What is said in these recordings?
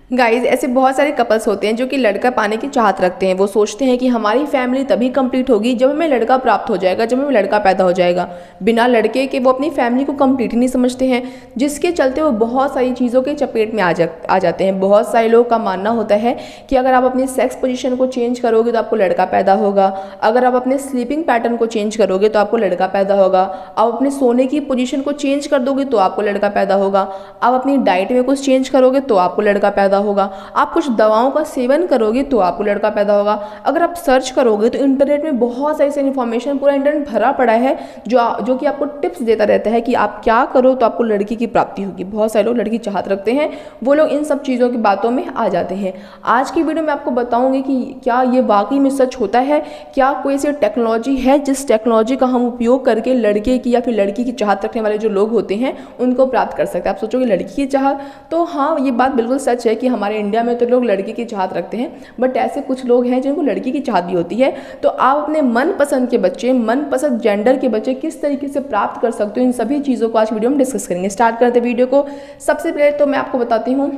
Guys ऐसे बहुत सारे कपल्स होते हैं जो कि लड़का पाने की चाहत रखते हैं। वो सोचते हैं कि हमारी फैमिली तभी कंप्लीट होगी जब हमें लड़का प्राप्त हो जाएगा, जब हमें लड़का पैदा हो जाएगा। बिना लड़के के वो अपनी फैमिली को कंप्लीट ही नहीं समझते हैं, जिसके चलते वो बहुत सारी चीज़ों के चपेट में आ जाते हैं। बहुत सारे लोगों का मानना होता है कि अगर आप अपनी सेक्स पोजीशन को चेंज करोगे तो आपको लड़का पैदा होगा, अगर आप अपने स्लीपिंग पैटर्न को चेंज करोगे तो आपको लड़का पैदा होगा, आप अपने सोने की पोजीशन को चेंज कर दोगे तो आपको लड़का पैदा होगा, आप अपनी डाइट में कुछ चेंज करोगे तो आपको लड़का पैदा होगा, आप कुछ दवाओं का सेवन करोगे तो आपको लड़का पैदा होगा। अगर आप सर्च करोगे तो इंटरनेट में बहुत सारी इन्फॉर्मेशन, पूरा इंटरनेट भरा पड़ा है जो कि आपको टिप्स देता रहता है कि आप क्या करो तो आपको लड़की की प्राप्ति होगी। बहुत सारे लोग लड़की चाहत रखते हैं, वो लोग इन सब चीज़ों की बातों में आ जाते हैं। आज की वीडियो में आपको बताऊंगी कि क्या ये वाकई में सच होता है, क्या कोई ऐसी टेक्नोलॉजी है जिस टेक्नोलॉजी का हम उपयोग करके लड़के की या फिर लड़की की चाहत रखने वाले जो लोग होते हैं उनको प्राप्त कर सकते हैं। आप सोचोगे लड़की की चाहत, तो हाँ ये बात बिल्कुल सच है कि हमारे इंडिया में तो लोग लड़की की चाहत रखते हैं, बट ऐसे कुछ लोग हैं जिनको लड़की की चाहत भी होती है। तो आप अपने मनपसंद के बच्चे, मनपसंद जेंडर के बच्चे किस तरीके से प्राप्त कर सकते हो, इन सभी चीज़ों को आज वीडियो में डिस्कस करेंगे। स्टार्ट करते हैं वीडियो को। सबसे पहले तो मैं आपको बताती हूँ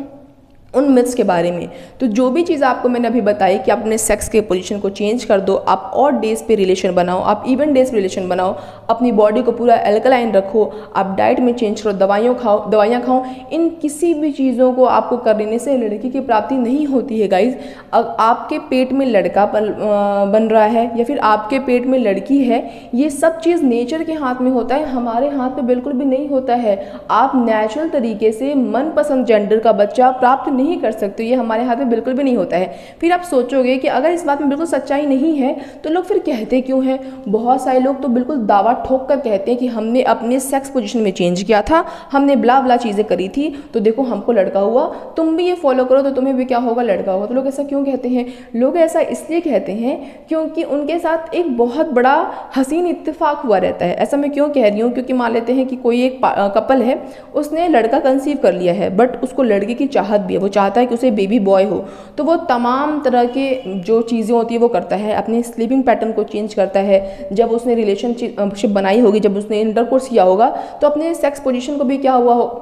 उन मिथ्स के बारे में। तो जो भी चीज़ आपको मैंने अभी बताई कि आप अपने सेक्स के पोजीशन को चेंज कर दो, आप और डेज पे रिलेशन बनाओ, आप इवन डेज पे रिलेशन बनाओ, अपनी बॉडी को पूरा एल्कलाइन रखो, आप डाइट में चेंज करो, दवाइयाँ खाओ, इन किसी भी चीज़ों को आपको करने से लड़की की प्राप्ति नहीं होती है गाइज। अब आपके पेट में लड़का बन रहा है या फिर आपके पेट में लड़की है, ये सब चीज़ नेचर के हाथ में होता है, हमारे हाथ में बिल्कुल भी नहीं होता है। आप नेचुरल तरीके से मनपसंद जेंडर का बच्चा प्राप्त नहीं कर सकते, ये हमारे हाथ में बिल्कुल भी नहीं होता है। फिर आप सोचोगे कि अगर इस बात में बिल्कुल सच्चाई नहीं है तो लोग फिर कहते क्यों हैं। बहुत सारे लोग तो बिल्कुल दावा ठोक कर कहते हैं कि हमने अपने सेक्स पोजीशन में चेंज किया था, हमने ब्ला ब्ला चीज़ें करी थी, तो देखो हमको लड़का हुआ, तुम भी ये फॉलो करो तो तुम्हें भी क्या होगा, लड़का होगा। तो लोग ऐसा क्यों कहते हैं? लोग ऐसा इसलिए कहते हैं क्योंकि उनके साथ एक बहुत बड़ा हसीन इत्तेफाक हुआ रहता है। ऐसा मैं क्यों कह रही हूँ? क्योंकि मान लेते हैं कि कोई एक कपल है, उसने लड़का कंसीव कर लिया है, बट उसको लड़के की चाहत भी है, वो चाहता है कि उसे बेबी बॉय हो, तो वो तमाम तरह के जो चीज़ें होती है वो करता है, अपने स्लीपिंग पैटर्न को चेंज करता है। जब उसने रिलेशनशिप बनाई होगी, जब उसने इंटरकोर्स किया होगा, तो अपने सेक्स पोजीशन को भी क्या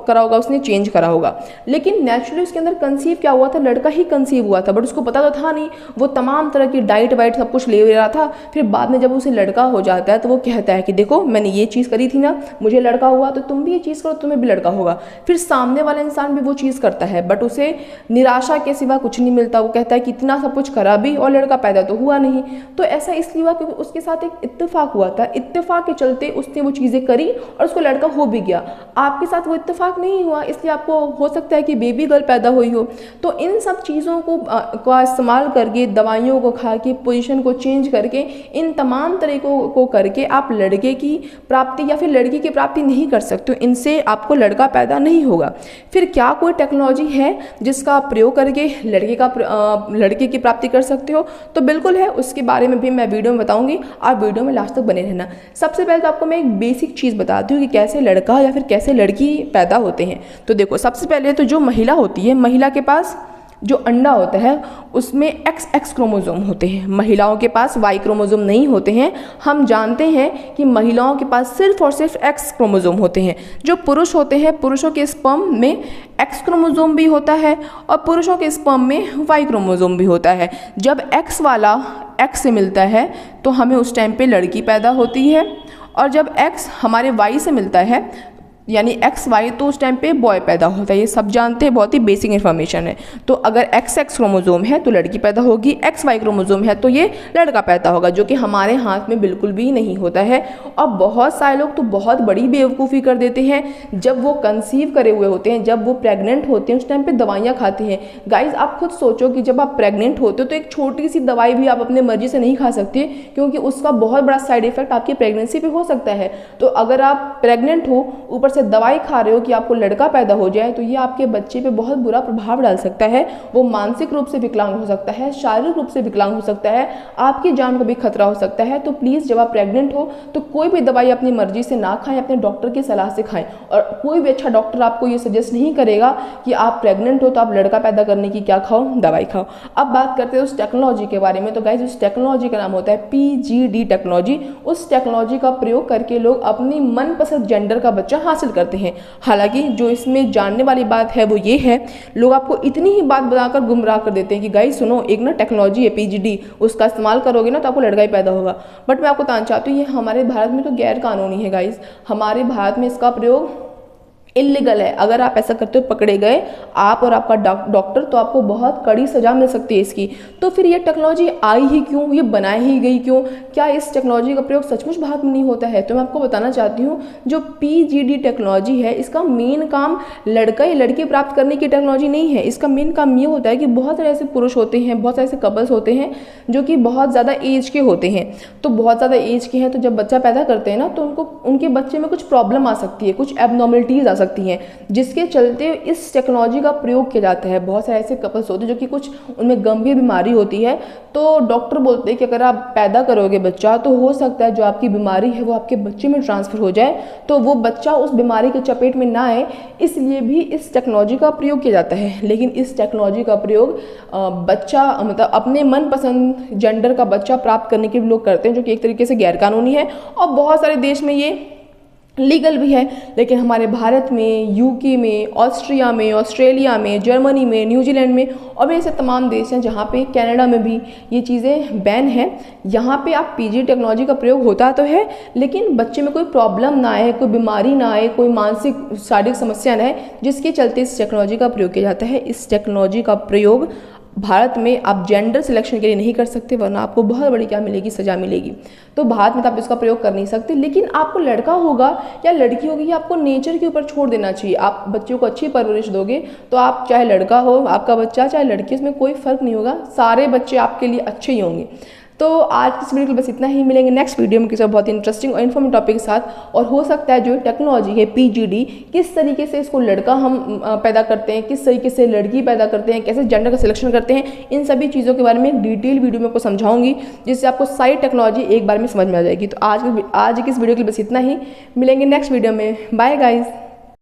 करा होगा, उसने चेंज करा होगा। लेकिन नेचुरली उसके अंदर कंसीव क्या हुआ था, लड़का ही कंसीव हुआ था, बट उसको पता तो था नहीं। वो तमाम तरह की डाइट वाइट सब कुछ ले रहा था। फिर बाद में जब उसे लड़का हो जाता है तो वो कहता है कि देखो मैंने ये चीज़ करी थी ना, मुझे लड़का हुआ, तो तुम भी ये चीज़ करो, तुम्हें भी लड़का होगा। फिर सामने वाला इंसान भी वो चीज़ करता है, बट उसे निराशा के सिवा कुछ नहीं मिलता। वो कहता है कि इतना सब कुछ करा भी और लड़का पैदा तो हुआ नहीं। तो ऐसा इसलिए हुआ क्योंकि उसके साथ एक इत्तेफाक हुआ था, इत्तेफाक के चलते उसने वो चीज़ें करी और उसको लड़का हो भी गया। आपके साथ वो इत्तेफाक नहीं हुआ, इसलिए आपको हो सकता है कि बेबी गर्ल पैदा हुई हो। तो इन सब चीज़ों का इस्तेमाल करके, दवाइयों को खा के, पोजीशन को चेंज करके, इन तमाम तरीकों को करके आप लड़के की प्राप्ति या फिर लड़की की प्राप्ति नहीं कर सकते, इनसे आपको लड़का पैदा नहीं होगा। फिर क्या कोई टेक्नोलॉजी है जिसका आप प्रयोग करके लड़के की प्राप्ति कर सकते हो? तो बिल्कुल है, उसके बारे में भी मैं वीडियो में बताऊंगी, आप वीडियो में लास्ट तक बने रहना। सबसे पहले तो आपको मैं एक बेसिक चीज़ बताती हूँ कि कैसे लड़का या फिर कैसे लड़की पैदा होते हैं। तो देखो, सबसे पहले तो जो महिला होती है, महिला के पास जो अंडा होता है उसमें XX क्रोमोसोम होते हैं, महिलाओं के पास Y क्रोमोसोम नहीं होते हैं। हम जानते हैं कि महिलाओं के पास सिर्फ और सिर्फ X क्रोमोसोम होते हैं। जो पुरुष होते हैं, पुरुषों के स्पर्म में X क्रोमोसोम भी होता है और पुरुषों के स्पर्म में Y क्रोमोसोम भी होता है। जब X वाला X से मिलता है तो हमें उस टाइम पे लड़की पैदा होती है, और जब X हमारे Y से मिलता है यानी XY, तो उस टाइम पे बॉय पैदा होता है। ये सब जानते हैं, बहुत ही बेसिक इन्फॉर्मेशन है। तो अगर XX क्रोमोसोम है तो लड़की पैदा होगी, XY क्रोमोसोम है तो ये लड़का पैदा होगा, जो कि हमारे हाथ में बिल्कुल भी नहीं होता है। और बहुत सारे लोग तो बहुत बड़ी बेवकूफ़ी कर देते हैं, जब वो कंसीव करे हुए होते हैं, जब वो प्रेग्नेंट होते हैं, उस टाइम पर दवाइयाँ खाते हैं। गाइज आप खुद सोचो कि जब आप प्रेग्नेंट होते हो तो एक छोटी सी दवाई भी आप अपने मर्जी से नहीं खा सकते, क्योंकि उसका बहुत बड़ा साइड इफेक्ट आपकी प्रेगनेंसी पे हो सकता है। तो अगर आप प्रेग्नेंट हो, ऊपर से दवाई खा रहे हो कि आपको लड़का पैदा हो जाए, तो ये आपके बच्चे पे बहुत बुरा प्रभाव डाल सकता है। वो मानसिक रूप से विकलांग हो सकता है, शारीरिक रूप से विकलांग हो सकता है, आपकी जान को भी खतरा हो सकता है। तो प्लीज़ जब आप प्रेग्नेंट हो तो कोई भी दवाई अपनी मर्जी से ना खाएं, अपने डॉक्टर की सलाह से खाएं। और कोई भी अच्छा डॉक्टर आपको ये सजेस्ट नहीं करेगा कि आप प्रेग्नेंट हो तो आप लड़का पैदा करने की क्या खाओ, दवाई खाओ। अब बात करते हैं उस टेक्नोलॉजी के बारे में। तो गाइज उस टेक्नोलॉजी का नाम होता है PGD टेक्नोलॉजी। उस टेक्नोलॉजी का प्रयोग करके लोग अपनी मनपसंद जेंडर का बच्चा हासिल हासिल करते हैं। हालांकि जो इसमें जानने वाली बात है वो ये है, लोग आपको इतनी ही बात बताकर गुमराह कर देते हैं कि गाइस सुनो, एक ना टेक्नोलॉजी है PGD, उसका इस्तेमाल करोगे ना तो आपको लड़का ही पैदा होगा। बट मैं आपको बताना चाहती हूँ, ये हमारे भारत में तो गैर कानूनी है गाइस। हमारे भारत में इसका प्रयोग इलीगल है। अगर आप ऐसा करते हो, पकड़े गए आप और आपका डॉक्टर, तो आपको बहुत कड़ी सजा मिल सकती है इसकी। तो फिर ये टेक्नोलॉजी आई ही क्यों, ये बनाई ही गई क्यों? क्या इस टेक्नोलॉजी का प्रयोग सचमुच भारत में नहीं होता है? तो मैं आपको बताना चाहती हूँ, जो PGD टेक्नोलॉजी है, इसका मेन काम लड़का या लड़की प्राप्त करने की टेक्नोलॉजी नहीं है। इसका मेन काम ये होता है कि बहुत सारे ऐसे पुरुष होते हैं, बहुत सारे ऐसे कपल्स होते हैं जो कि बहुत ज़्यादा एज के होते हैं। तो बहुत ज़्यादा एज के हैं, तो जब बच्चा पैदा करते हैं ना, तो उनके बच्चे में कुछ प्रॉब्लम आ सकती है, कुछ एबनॉर्मलिटीज़ आ सकती हैं, जिसके चलते इस टेक्नोलॉजी का प्रयोग किया जाता है। बहुत सारे ऐसे कपल्स होते हैं जो कि कुछ उनमें गंभीर बीमारी होती है, तो डॉक्टर बोलते हैं कि अगर आप पैदा करोगे बच्चा, तो हो सकता है जो आपकी बीमारी है वो आपके बच्चे में ट्रांसफ़र हो जाए, तो वो बच्चा उस बीमारी के चपेट में ना आए, इसलिए भी इस टेक्नोलॉजी का प्रयोग किया जाता है। लेकिन इस टेक्नोलॉजी का प्रयोग बच्चा मतलब अपने मनपसंद जेंडर का बच्चा प्राप्त करने के लिए लोग करते हैं, जो कि एक तरीके से गैरकानूनी है। और बहुत सारे देश में ये लीगल भी है, लेकिन हमारे भारत में, UK में, ऑस्ट्रिया में, ऑस्ट्रेलिया में, जर्मनी में, न्यूजीलैंड में और भी ऐसे तमाम देश हैं जहाँ पे, कनाडा में भी ये चीज़ें बैन हैं। यहाँ पे आप PGD टेक्नोलॉजी का प्रयोग होता तो है, लेकिन बच्चे में कोई प्रॉब्लम ना आए, कोई बीमारी ना आए, कोई मानसिक शारीरिक समस्या ना आए, जिसके चलते इस टेक्नोलॉजी का प्रयोग किया जाता है। इस टेक्नोलॉजी का प्रयोग भारत में आप जेंडर सिलेक्शन के लिए नहीं कर सकते, वरना आपको बहुत बड़ी क्या मिलेगी, सज़ा मिलेगी। तो भारत में तो आप इसका प्रयोग कर नहीं सकते। लेकिन आपको लड़का होगा या लड़की होगी, ये आपको नेचर के ऊपर छोड़ देना चाहिए। आप बच्चों को अच्छी परवरिश दोगे तो आप, चाहे लड़का हो आपका बच्चा, चाहे लड़की, उसमें कोई फ़र्क नहीं होगा, सारे बच्चे आपके लिए अच्छे ही होंगे। तो आज की इस वीडियो के लिए बस इतना ही। मिलेंगे नेक्स्ट वीडियो में किसी बहुत ही इंटरेस्टिंग और इन्फॉर्मेटिव टॉपिक के साथ। और हो सकता है जो टेक्नोलॉजी है PGD, किस तरीके से इसको लड़का हम पैदा करते हैं, किस तरीके से लड़की पैदा करते हैं, कैसे जेंडर का सिलेक्शन करते हैं, इन सभी चीज़ों के बारे में एक डिटेल वीडियो में आपको समझाऊंगी, जिससे आपको सारी टेक्नोलॉजी एक बार में समझ में आ जाएगी। तो आज की इस वीडियो के लिए बस इतना ही। मिलेंगे नेक्स्ट वीडियो में। Bye guys.